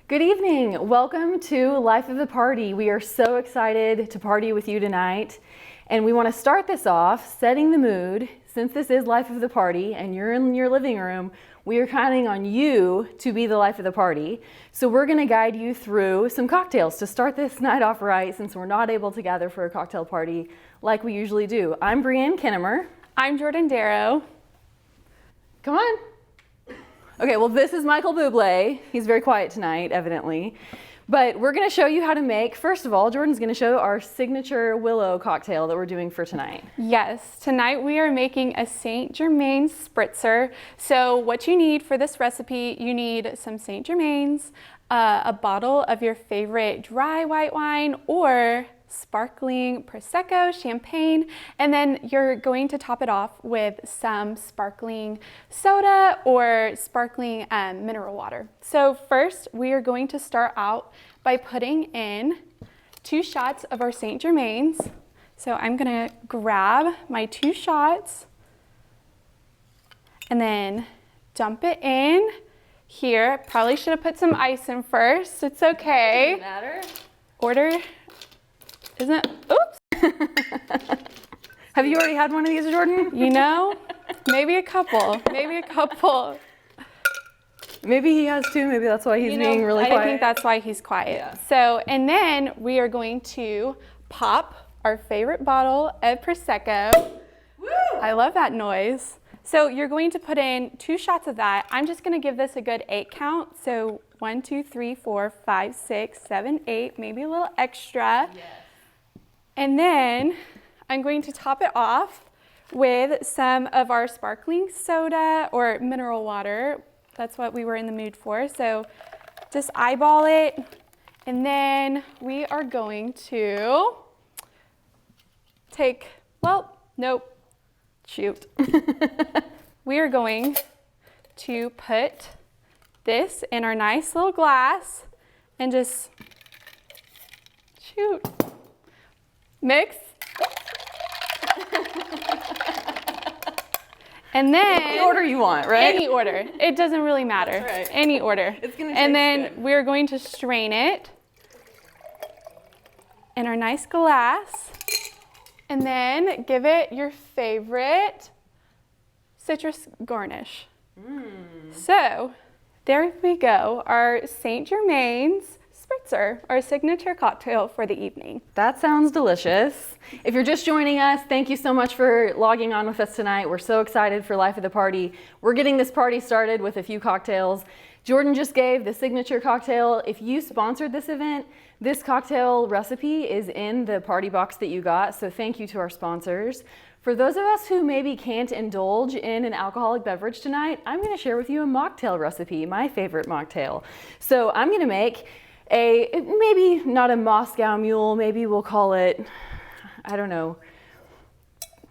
Good evening. Welcome to Life of the Party. We are so excited to party with you tonight. And we want to start this off setting the mood. Since this is Life of the Party and you're in your living room, we are counting on you to be the life of the party. So we're going to guide you through some cocktails to start this night off right, since we're not able to gather for a cocktail party like we usually do. I'm Brianne Kinnemer. I'm Jordan Darrow. Come on. Okay, well, this is Michael Bublé. He's very quiet tonight, evidently. But we're going to show you how to make, first of all, Jordan's going to show our signature willow cocktail that we're doing for tonight. Yes, tonight we are making a Saint Germain's spritzer. So what you need for this recipe, you need some Saint Germain's, a bottle of your favorite dry white wine or sparkling Prosecco, champagne, and then you're going to top it off with some sparkling soda or sparkling mineral water. So first, we are going to start out by putting in 2 shots of our Saint Germain's. So I'm gonna grab my 2 shots and then dump it in here. Probably should have put some ice in first. It's okay. Doesn't matter. Order. Isn't it? Oops. Have you already had one of these, Jordan? You know, maybe a couple. Maybe he has too. Maybe that's why he's being really quiet. I think that's why he's quiet. Yeah. So, and then we are going to pop our favorite bottle of Prosecco. Woo! I love that noise. So you're going to put in 2 shots of that. I'm just going to give this a good 8 count. So 1, 2, 3, 4, 5, 6, 7, 8, maybe a little extra. Yes. And then I'm going to top it off with some of our sparkling soda or mineral water. That's what we were in the mood for. So just eyeball it. And then we are going to take, we are going to put this in our nice little glass and just mix. And then Any order you want, right? Any order. It doesn't really matter. That's right. Any order. It's gonna and taste then good. we're going to strain it in our nice glass and then give it your favorite citrus garnish. So there we go, our Saint Germain's spritzer, our signature cocktail for the evening. That sounds delicious. If you're just joining us, thank you so much for logging on with us tonight. We're so excited for Life of the Party. We're getting this party started with a few cocktails. Jordan just gave the signature cocktail. If you sponsored this event, this cocktail recipe is in the party box that you got, so thank you to our sponsors. For those of us who maybe can't indulge in an alcoholic beverage tonight, I'm going to share with you a mocktail recipe, my favorite mocktail. So I'm going to make maybe not a Moscow Mule, maybe we'll call it, I don't know.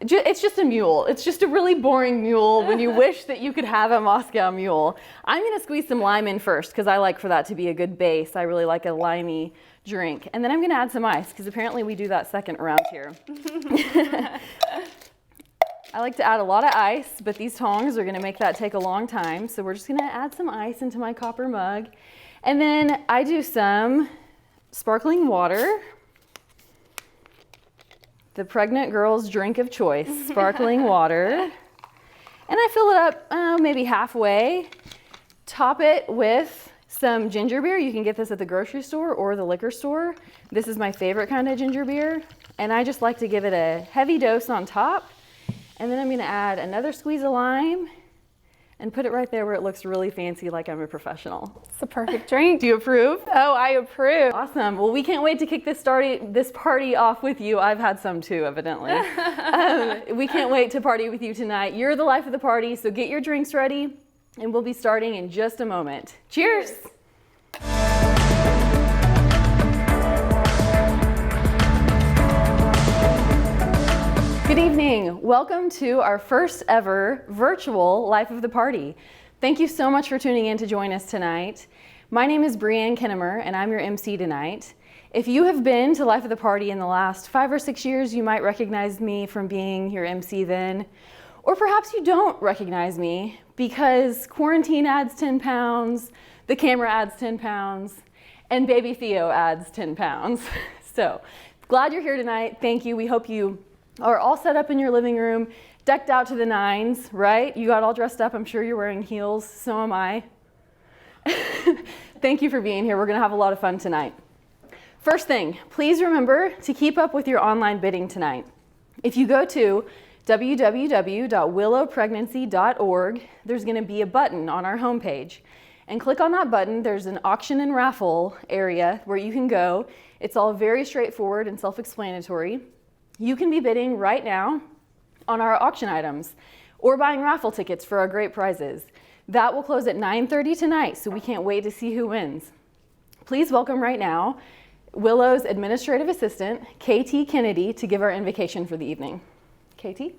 It's just a mule. It's just a really boring mule when you wish that you could have a Moscow Mule. I'm gonna squeeze some lime in first because I like for that to be a good base. I really like a limey drink. And then I'm gonna add some ice because apparently we do that second around here. I like to add a lot of ice, but these tongs are gonna make that take a long time. So we're just gonna add some ice into my copper mug. And then I do some sparkling water, the pregnant girl's drink of choice, sparkling water. And I fill it up maybe halfway, top it with some ginger beer. You can get this at the grocery store or the liquor store. This is my favorite kind of ginger beer. And I just like to give it a heavy dose on top. And then I'm gonna add another squeeze of lime and put it right there where it looks really fancy, like I'm a professional. It's the perfect drink. Do you approve? Oh, I approve. Awesome. Well, we can't wait to kick this party off with you. I've had some too, evidently. We can't wait to party with you tonight. You're the life of the party, so get your drinks ready, and we'll be starting in just a moment. Cheers. Good evening. Welcome to our first ever virtual Life of the Party. Thank you so much for tuning in to join us tonight. My name is Brianne Kinnemer, and I'm your MC tonight. If you have been to Life of the Party in the last 5 or 6 years, you might recognize me from being your MC then. Or perhaps you don't recognize me because quarantine adds 10 pounds, the camera adds 10 pounds, and baby Theo adds 10 pounds. So glad you're here tonight. Thank you. We hope you are all set up in your living room, decked out to the nines, right? You got all dressed up. I'm sure you're wearing heels. So am I. Thank you for being here. We're going to have a lot of fun tonight. First thing, please remember to keep up with your online bidding tonight. If you go to www.willowpregnancy.org, there's going to be a button on our homepage. And click on that button. There's an auction and raffle area where you can go. It's all very straightforward and self-explanatory. You can be bidding right now on our auction items or buying raffle tickets for our great prizes. That will close at 9:30 tonight, so we can't wait to see who wins. Please welcome right now Willow's administrative assistant, KT Kennedy, to give our invocation for the evening. KT?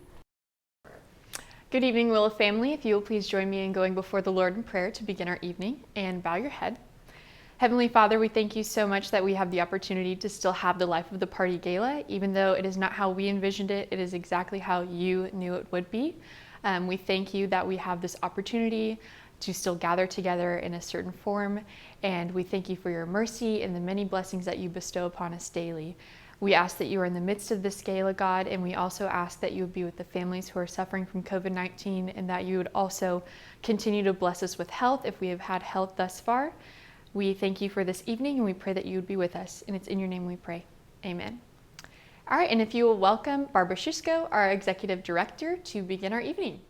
Good evening, Willow family. If you will please join me in going before the Lord in prayer to begin our evening, and bow your head. Heavenly Father, we thank you so much that we have the opportunity to still have the Life of the Party Gala. Even though it is not how we envisioned it, it is exactly how you knew it would be. We thank you that we have this opportunity to still gather together in a certain form, and we thank you for your mercy and the many blessings that you bestow upon us daily. We ask that you are in the midst of this gala, God, and we also ask that you would be with the families who are suffering from COVID-19, and that you would also continue to bless us with health if we have had health thus far. We thank you for this evening, and we pray that you would be with us, and it's in your name we pray. Amen. All right, and if you will welcome Barbara Szyszko, our Executive Director, to begin our evening.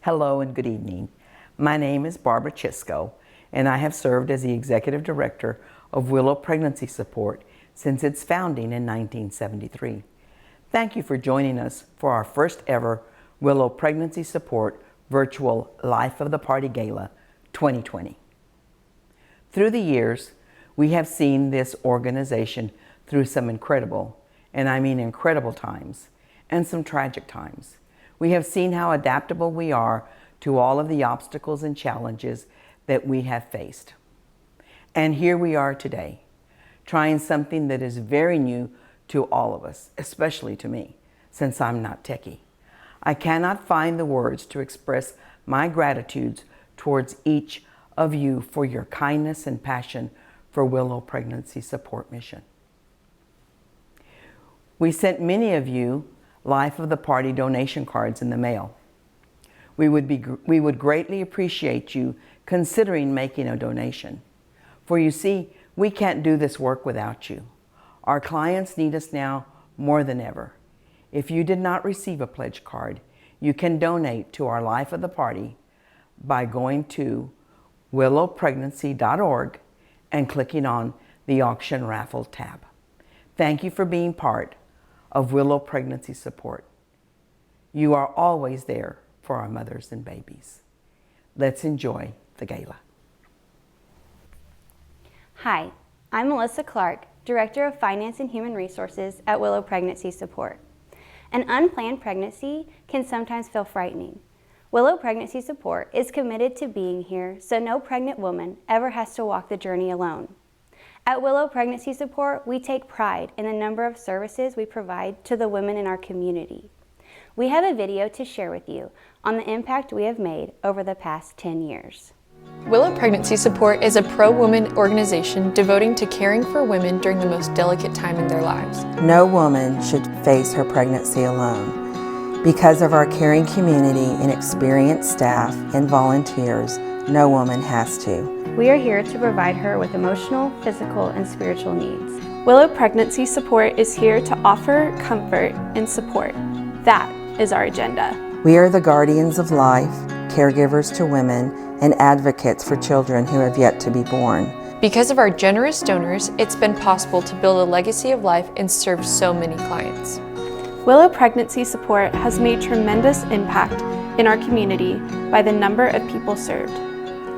Hello and good evening. My name is Barbara Szyszko, and I have served as the Executive Director of Willow Pregnancy Support since its founding in 1973. Thank you for joining us for our first ever Willow Pregnancy Support virtual Life of the Party Gala 2020. Through the years, we have seen this organization through some incredible, and I mean incredible times, and some tragic times. We have seen how adaptable we are to all of the obstacles and challenges that we have faced. And here we are today, trying something that is very new to all of us, especially to me, since I'm not techie. I cannot find the words to express my gratitude towards each of you for your kindness and passion for Willow Pregnancy Support Mission. We sent many of you Life of the Party donation cards in the mail. We would greatly appreciate you considering making a donation. For you see, we can't do this work without you. Our clients need us now more than ever. If you did not receive a pledge card, you can donate to our Life of the Party by going to willowpregnancy.org and clicking on the auction raffle tab. Thank you for being part of Willow Pregnancy Support. You are always there for our mothers and babies. Let's enjoy the gala. Hi, I'm Melissa Clark, Director of Finance and Human Resources at Willow Pregnancy Support. An unplanned pregnancy can sometimes feel frightening. Willow Pregnancy Support is committed to being here so no pregnant woman ever has to walk the journey alone. At Willow Pregnancy Support, we take pride in the number of services we provide to the women in our community. We have a video to share with you on the impact we have made over the past 10 years. Willow Pregnancy Support is a pro-woman organization devoting to caring for women during the most delicate time in their lives. No woman should face her pregnancy alone. Because of our caring community and experienced staff and volunteers, no woman has to. We are here to provide her with emotional, physical, and spiritual needs. Willow Pregnancy Support is here to offer comfort and support. That is our agenda. We are the guardians of life, caregivers to women, and advocates for children who have yet to be born. Because of our generous donors, it's been possible to build a legacy of life and serve so many clients. Willow Pregnancy Support has made tremendous impact in our community by the number of people served.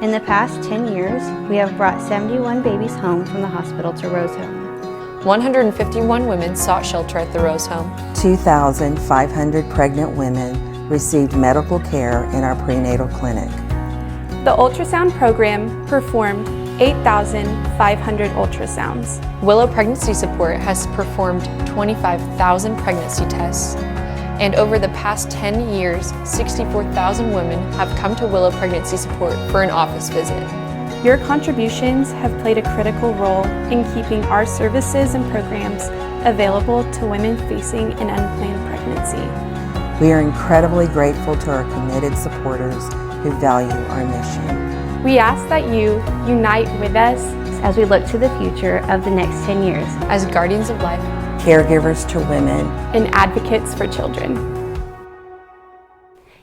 In the past 10 years, we have brought 71 babies home from the hospital to Rose Home. 151 women sought shelter at the Rose Home. 2,500 pregnant women received medical care in our prenatal clinic. The ultrasound program performed 8,500 ultrasounds. Willow Pregnancy Support has performed 25,000 pregnancy tests, And over the past 10 years, 64,000 women have come to Willow Pregnancy Support for an office visit. Your contributions have played a critical role in keeping our services and programs available to women facing an unplanned pregnancy. We are incredibly grateful to our committed supporters who value our mission. We ask that you unite with us as we look to the future of the next 10 years. As guardians of life, Caregivers to women, and advocates for children.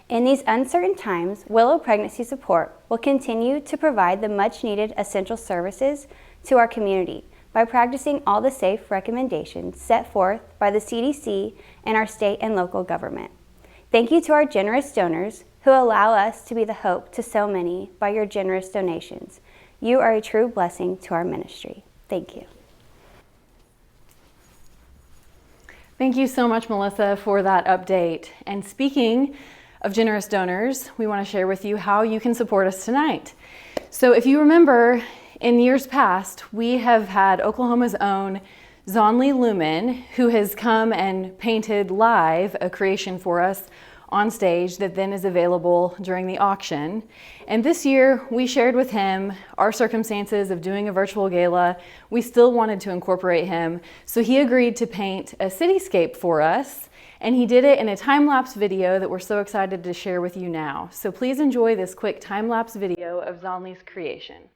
In these uncertain times, Willow Pregnancy Support will continue to provide the much-needed essential services to our community by practicing all the safe recommendations set forth by the CDC and our state and local government. Thank you to our generous donors who allow us to be the hope to so many by your generous donations. You are a true blessing to our ministry. Thank you. Thank you so much, Melissa, for that update. And speaking of generous donors, we want to share with you how you can support us tonight. So if you remember, in years past, we have had Oklahoma's own Zonley Lumen, who has come and painted live a creation for us on stage that then is available during the auction. And this year we shared with him our circumstances of doing a virtual gala. We still wanted to incorporate him, so he agreed to paint a cityscape for us, and he did it in a time-lapse video that we're so excited to share with you now. So please enjoy this quick time-lapse video of Zonley's creation.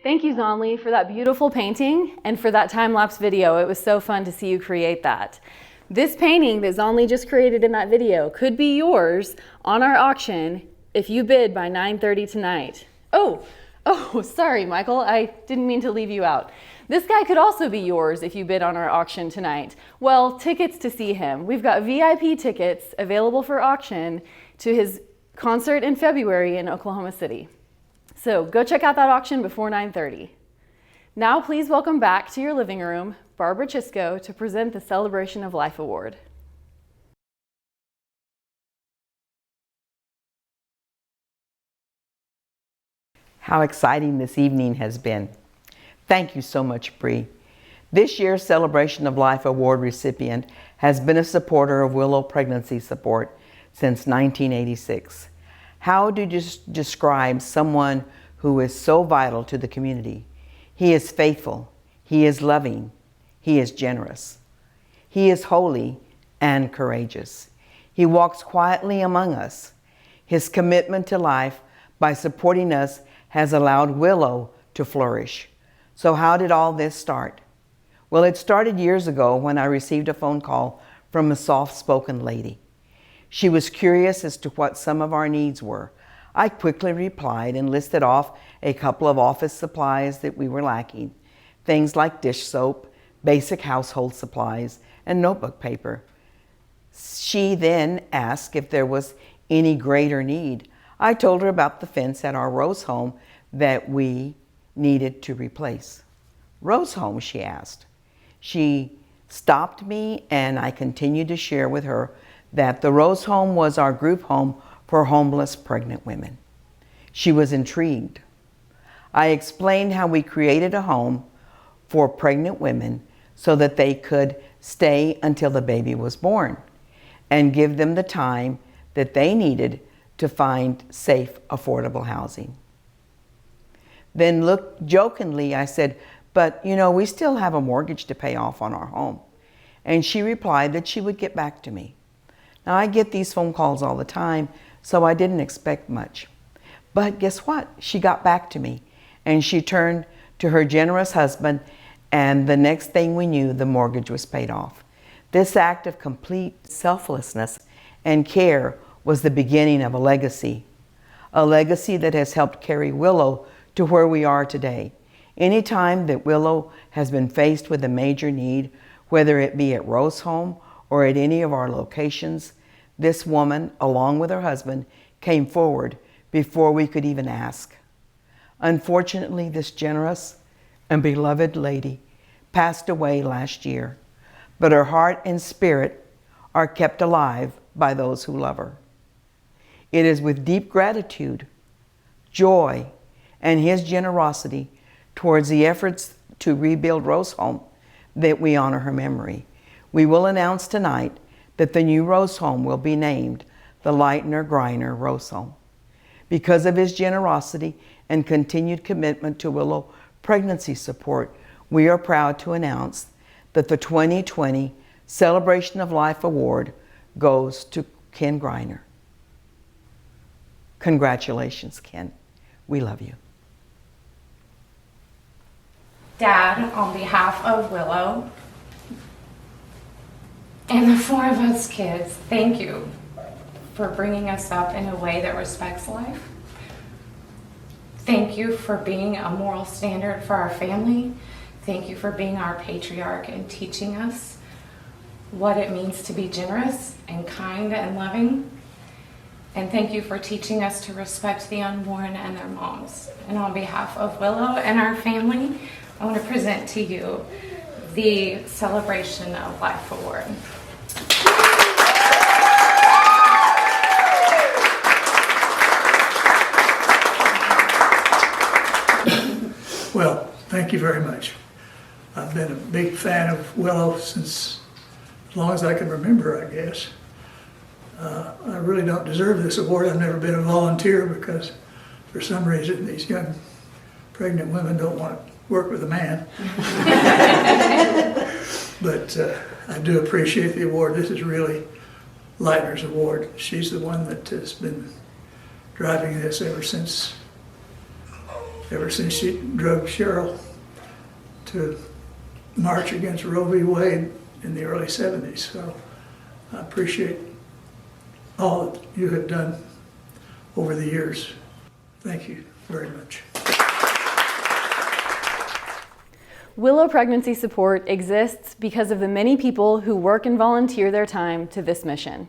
Thank you, Zonley, for that beautiful painting and for that time-lapse video. It was so fun to see you create that. This painting that Zonley just created in that video could be yours on our auction if you bid by 9:30 tonight. Oh, sorry, Michael. I didn't mean to leave you out. This guy could also be yours if you bid on our auction tonight. Well, tickets to see him. We've got VIP tickets available for auction to his concert in February in Oklahoma City. So go check out that auction before 9:30. Now please welcome back to your living room, Barbara Chisco, to present the Celebration of Life Award. How exciting this evening has been. Thank you so much, Bree. This year's Celebration of Life Award recipient has been a supporter of Willow Pregnancy Support since 1986. How do you describe someone who is so vital to the community? He is faithful, he is loving, he is generous. He is holy and courageous. He walks quietly among us. His commitment to life by supporting us has allowed Willow to flourish. So how did all this start? Well, it started years ago when I received a phone call from a soft-spoken lady. She was curious as to what some of our needs were. I quickly replied and listed off a couple of office supplies that we were lacking. Things like dish soap, basic household supplies, and notebook paper. She then asked if there was any greater need. I told her about the fence at our Rose home that we needed to replace. Rose home, she asked. She stopped me and I continued to share with her that the Rose home was our group home for homeless pregnant women. She was intrigued. I explained how we created a home for pregnant women so that they could stay until the baby was born and give them the time that they needed to find safe, affordable housing. Then jokingly, I said, but we still have a mortgage to pay off on our home. And she replied that she would get back to me. Now, I get these phone calls all the time, so I didn't expect much. But guess what? She got back to me, and she turned to her generous husband, and the next thing we knew, the mortgage was paid off. This act of complete selflessness and care was the beginning of a legacy that has helped carry Willow to where we are today. Anytime that Willow has been faced with a major need, whether it be at Rose Home or at any of our locations, this woman, along with her husband, came forward before we could even ask. Unfortunately, this generous and beloved lady passed away last year, but her heart and spirit are kept alive by those who love her. It is with deep gratitude, joy, and his generosity towards the efforts to rebuild Rose Home that we honor her memory. We will announce tonight that the new Rose Home will be named the Lightner Greiner Rose Home. Because of his generosity and continued commitment to Willow pregnancy support, we are proud to announce that the 2020 Celebration of Life Award goes to Ken Greiner. Congratulations, Ken. We love you. Dad, on behalf of Willow and the 4 of us kids, thank you for bringing us up in a way that respects life. Thank you for being a moral standard for our family. Thank you for being our patriarch and teaching us what it means to be generous and kind and loving. And thank you for teaching us to respect the unborn and their moms. And on behalf of Willow and our family, I want to present to you the Celebration of Life Award. Well, thank you very much. I've been a big fan of Willow since as long as I can remember, I guess. I really don't deserve this award. I've never been a volunteer because for some reason these young pregnant women don't want to work with a man. But I do appreciate the award. This is really Lightner's award. She's the one that has been driving this ever since she drove Cheryl to march against Roe v. Wade in the early 70s. So I appreciate all that you have done over the years. Thank you very much. Willow Pregnancy Support exists because of the many people who work and volunteer their time to this mission.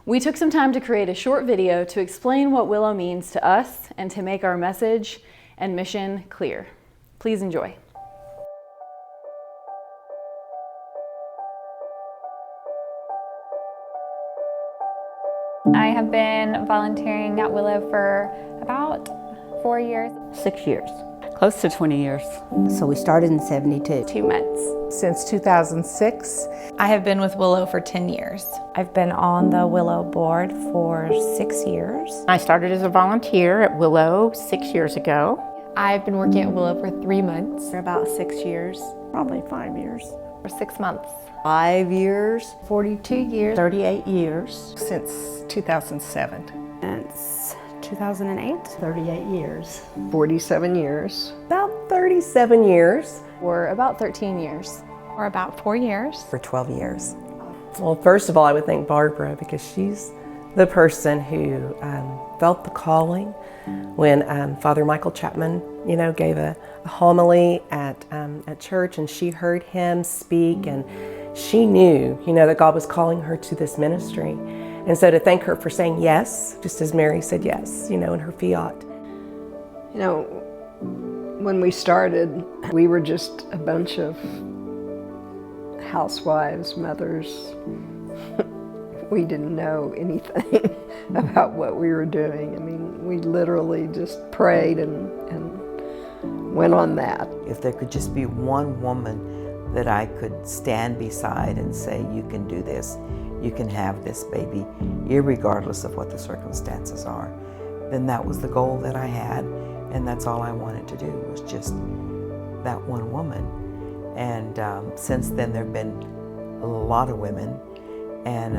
We took some time to create a short video to explain what Willow means to us and to make our message and mission clear. Please enjoy. I have been volunteering at Willow for about 4 years. 6 years. Close to 20 years. So we started in 72. 2 months. Since 2006. I have been with Willow for 10 years. I've been on the Willow board for 6 years. I started as a volunteer at Willow 6 years ago. I've been working at Willow for 3 months. For about 6 years. Probably 5 years. For 6 months. 5 years. 42 years. 38 years. Since 2007. Since 2008. 38 years. 47 years. About 37 years. Or about 13 years. Or about 4 years. For 12 years. Well, first of all, I would thank Barbara because she's the person who felt the calling when Father Michael Chapman, gave a homily at church, and she heard him speak, and she knew, that God was calling her to this ministry. And so to thank her for saying yes, just as Mary said yes, in her fiat. When we started, we were just a bunch of housewives, mothers. We didn't know anything about what we were doing. I mean, we literally just prayed and went on that. If there could just be one woman that I could stand beside and say, you can do this, you can have this baby, irregardless of what the circumstances are, then that was the goal that I had, and that's all I wanted to do, was just that one woman. And since then there have been a lot of women, and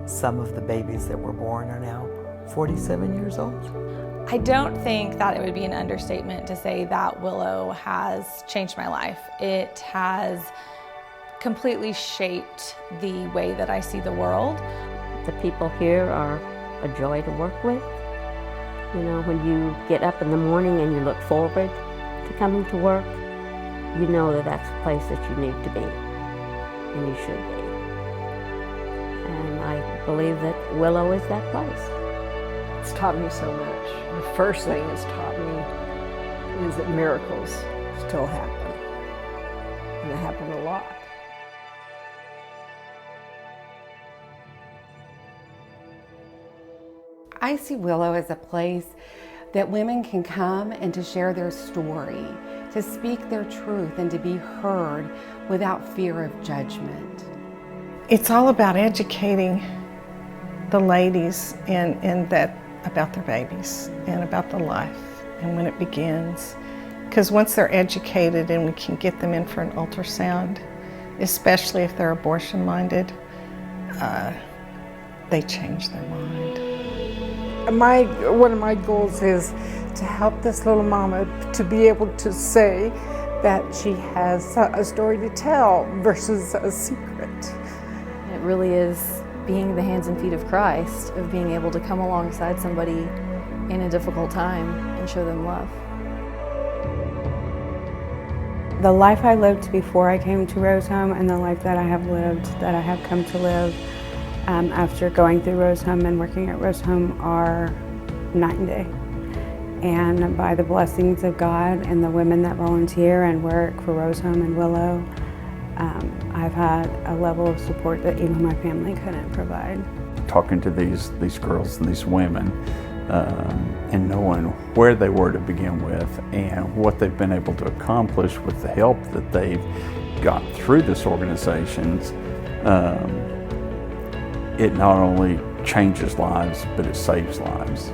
some of the babies that were born are now 47 years old. I don't think that it would be an understatement to say that Willow has changed my life. It has completely shaped the way that I see the world. The people here are a joy to work with. When you get up in the morning and you look forward to coming to work, you know that that's a place that you need to be, and you should be. And I believe that Willow is that place. It's taught me so much. The first thing it's taught me is that miracles still happen, and they happen a lot. I see Willow as a place that women can come and to share their story, to speak their truth and to be heard without fear of judgment. It's all about educating the ladies and that about their babies and about the life and when it begins. Because once they're educated and we can get them in for an ultrasound, especially if they're abortion minded, they change their mind. One of my goals is to help this little mama to be able to say that she has a story to tell versus a secret. It really is being the hands and feet of Christ, of being able to come alongside somebody in a difficult time and show them love. The life I lived before I came to Rose Home and the life that I have lived, that I have come to live after going through Rose Home and working at Rose Home are night and day. And by the blessings of God and the women that volunteer and work for Rose Home and Willow, I've had a level of support that even my family couldn't provide. Talking to these girls and these women and knowing where they were to begin with and what they've been able to accomplish with the help that they've got through this organization, it not only changes lives, but it saves lives.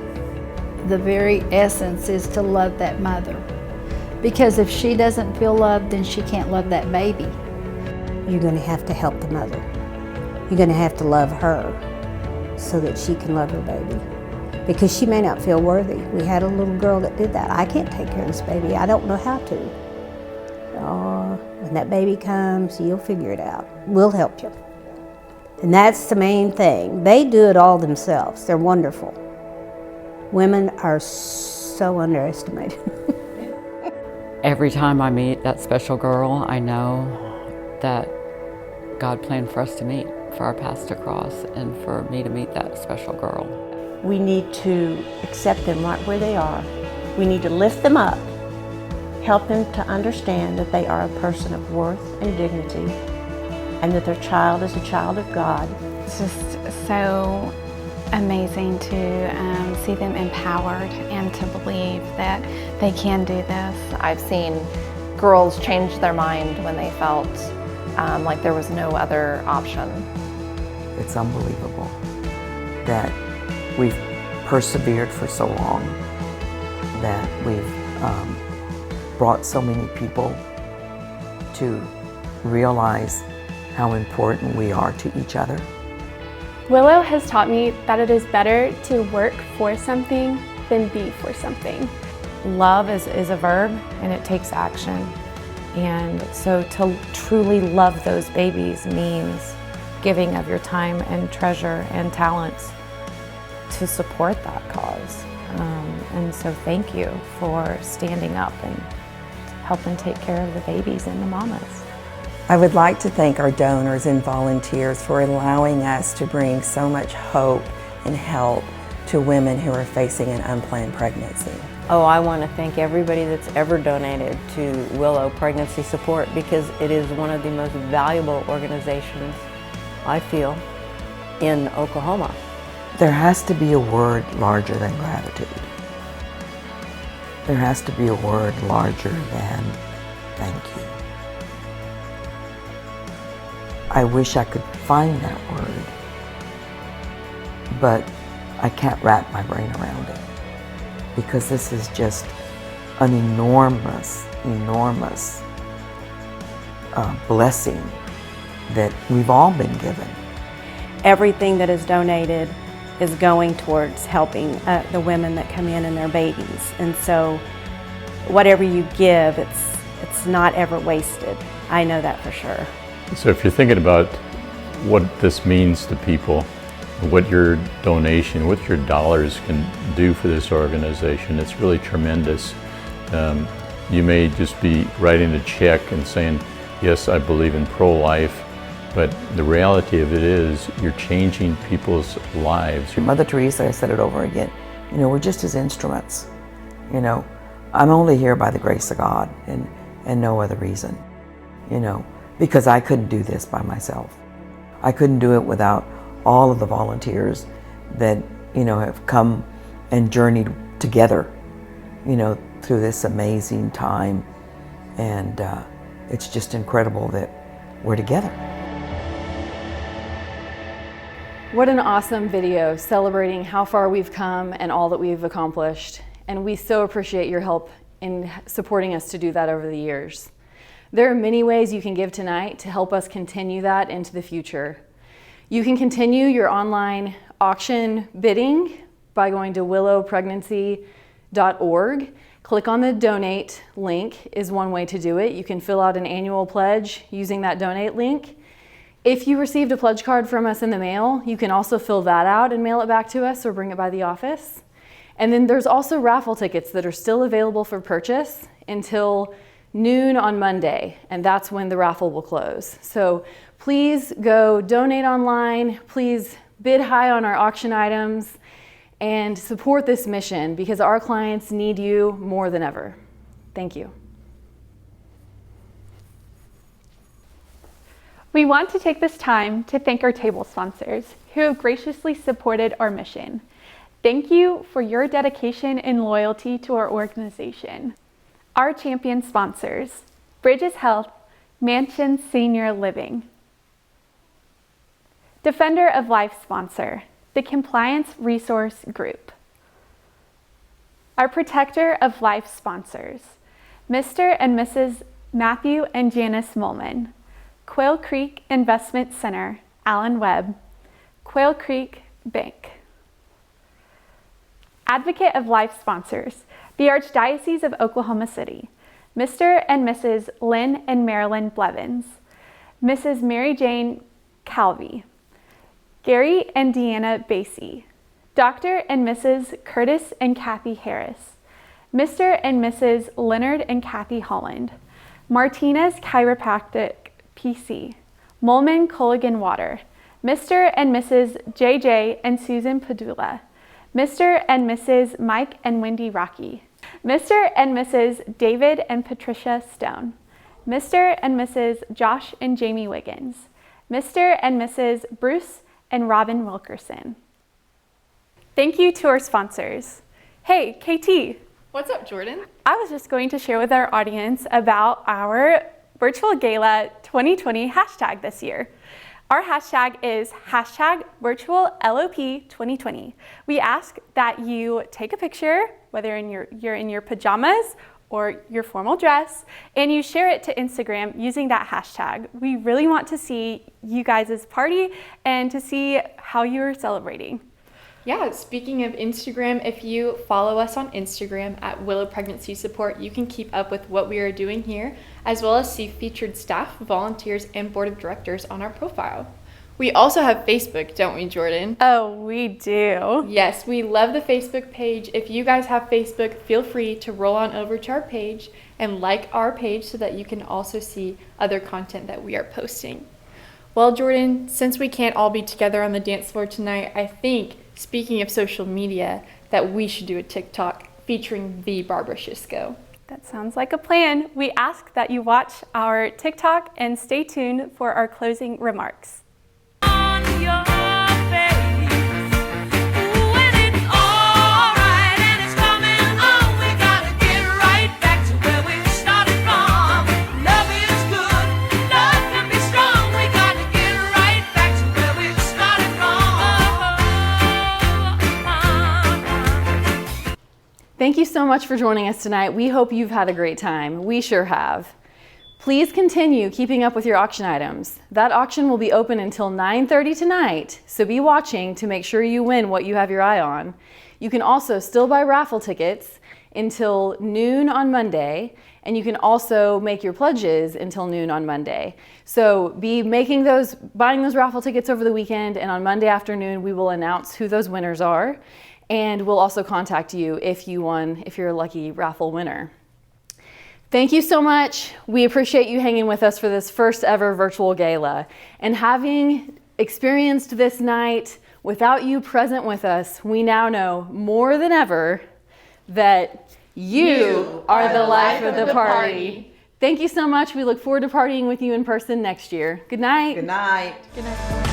The very essence is to love that mother. Because if she doesn't feel loved, then she can't love that baby. You're going to have to help the mother. You're going to have to love her so that she can love her baby. Because she may not feel worthy. We had a little girl that did that. I can't take care of this baby. I don't know how to. Oh, when that baby comes, you'll figure it out. We'll help you. And that's the main thing. They do it all themselves. They're wonderful. Women are so underestimated. Every time I meet that special girl, I know that God planned for us to meet, for our paths to cross, and for me to meet that special girl. We need to accept them right where they are. We need to lift them up, help them to understand that they are a person of worth and dignity, and that their child is a child of God. It's just so amazing to see them empowered and to believe that they can do this. I've seen girls change their mind when they felt like there was no other option. It's unbelievable that we've persevered for so long, that we've brought so many people to realize how important we are to each other. Willow has taught me that it is better to work for something than be for something. Love is a verb and it takes action. And so to truly love those babies means giving of your time and treasure and talents to support that cause. And so thank you for standing up and helping take care of the babies and the mamas. I would like to thank our donors and volunteers for allowing us to bring so much hope and help to women who are facing an unplanned pregnancy. Oh, I want to thank everybody that's ever donated to Willow Pregnancy Support because it is one of the most valuable organizations, I feel, in Oklahoma. There has to be a word larger than gratitude. There has to be a word larger than thank you. I wish I could find that word, but I can't wrap my brain around it because this is just an enormous, enormous blessing that we've all been given. Everything that is donated is going towards helping the women that come in and their babies. And so whatever you give, it's not ever wasted. I know that for sure. So if you're thinking about what this means to people, what your donation, what your dollars can do for this organization, it's really tremendous. You may just be writing a check and saying, yes, I believe in pro-life, but the reality of it is you're changing people's lives. Mother Teresa, I said it over again, you know, we're just His instruments. You know, I'm only here by the grace of God and no other reason, you know, because I couldn't do this by myself. I couldn't do it without all of the volunteers that, you know, have come and journeyed together, you know, through this amazing time. And it's just incredible that we're together. What an awesome video celebrating how far we've come and all that we've accomplished. And we so appreciate your help in supporting us to do that over the years. There are many ways you can give tonight to help us continue that into the future. You can continue your online auction bidding by going to willowpregnancy.org. Click on the donate link is one way to do it. You can fill out an annual pledge using that donate link. If you received a pledge card from us in the mail, you can also fill that out and mail it back to us or bring it by the office. And then there's also raffle tickets that are still available for purchase until noon on Monday, and that's when the raffle will close. So please go donate online, please bid high on our auction items, and support this mission because our clients need you more than ever. Thank you. We want to take this time to thank our table sponsors who have graciously supported our mission. Thank you for your dedication and loyalty to our organization. Our champion sponsors, Bridges Health, Mansion Senior Living. Defender of Life sponsor, the Compliance Resource Group. Our Protector of Life sponsors, Mr. and Mrs. Matthew and Janice Molman, Quail Creek Investment Center, Alan Webb, Quail Creek Bank. Advocate of Life sponsors, the Archdiocese of Oklahoma City, Mr. and Mrs. Lynn and Marilyn Blevins, Mrs. Mary Jane Calvi, Gary and Deanna Basie, Dr. and Mrs. Curtis and Kathy Harris, Mr. and Mrs. Leonard and Kathy Holland, Martinez Chiropractic PC, Molman Culligan Water, Mr. and Mrs. JJ and Susan Padula, Mr. and Mrs. Mike and Wendy Rocky, Mr. and Mrs. David and Patricia Stone, Mr. and Mrs. Josh and Jamie Wiggins, Mr. and Mrs. Bruce and Robin Wilkerson. Thank you to our sponsors. Hey, KT. What's up, Jordan? I was just going to share with our audience about our Virtual Gala 2020 hashtag this year. Our hashtag is #VirtualLOP2020. We ask that you take a picture, whether you're in your pajamas or your formal dress, and you share it to Instagram using that hashtag. We really want to see you guys' party and to see how you're celebrating. Yeah, speaking of Instagram, if you follow us on Instagram at Willow Pregnancy Support, you can keep up with what we are doing here, as well as see featured staff, volunteers, and board of directors on our profile. We also have Facebook, don't we, Jordan? Oh, we do. Yes, we love the Facebook page. If you guys have Facebook, feel free to roll on over to our page and like our page so that you can also see other content that we are posting. Well, Jordan, since we can't all be together on the dance floor tonight, I think, speaking of social media, that we should do a TikTok featuring the Barbara Shisco. That sounds like a plan. We ask that you watch our TikTok and stay tuned for our closing remarks. Thank you so much for joining us tonight. We hope you've had a great time. We sure have. Please continue keeping up with your auction items. That auction will be open until 9:30 tonight, so be watching to make sure you win what you have your eye on. You can also still buy raffle tickets until noon on Monday, and you can also make your pledges until noon on Monday. So be buying those raffle tickets over the weekend, and on Monday afternoon we will announce who those winners are. And we'll also contact you if you're a lucky raffle winner. Thank you so much. We appreciate you hanging with us for this first ever virtual gala. And having experienced this night without you present with us, we now know more than ever that you are the life of the party. Thank you so much. We look forward to partying with you in person next year. Good night. Good night. Good night.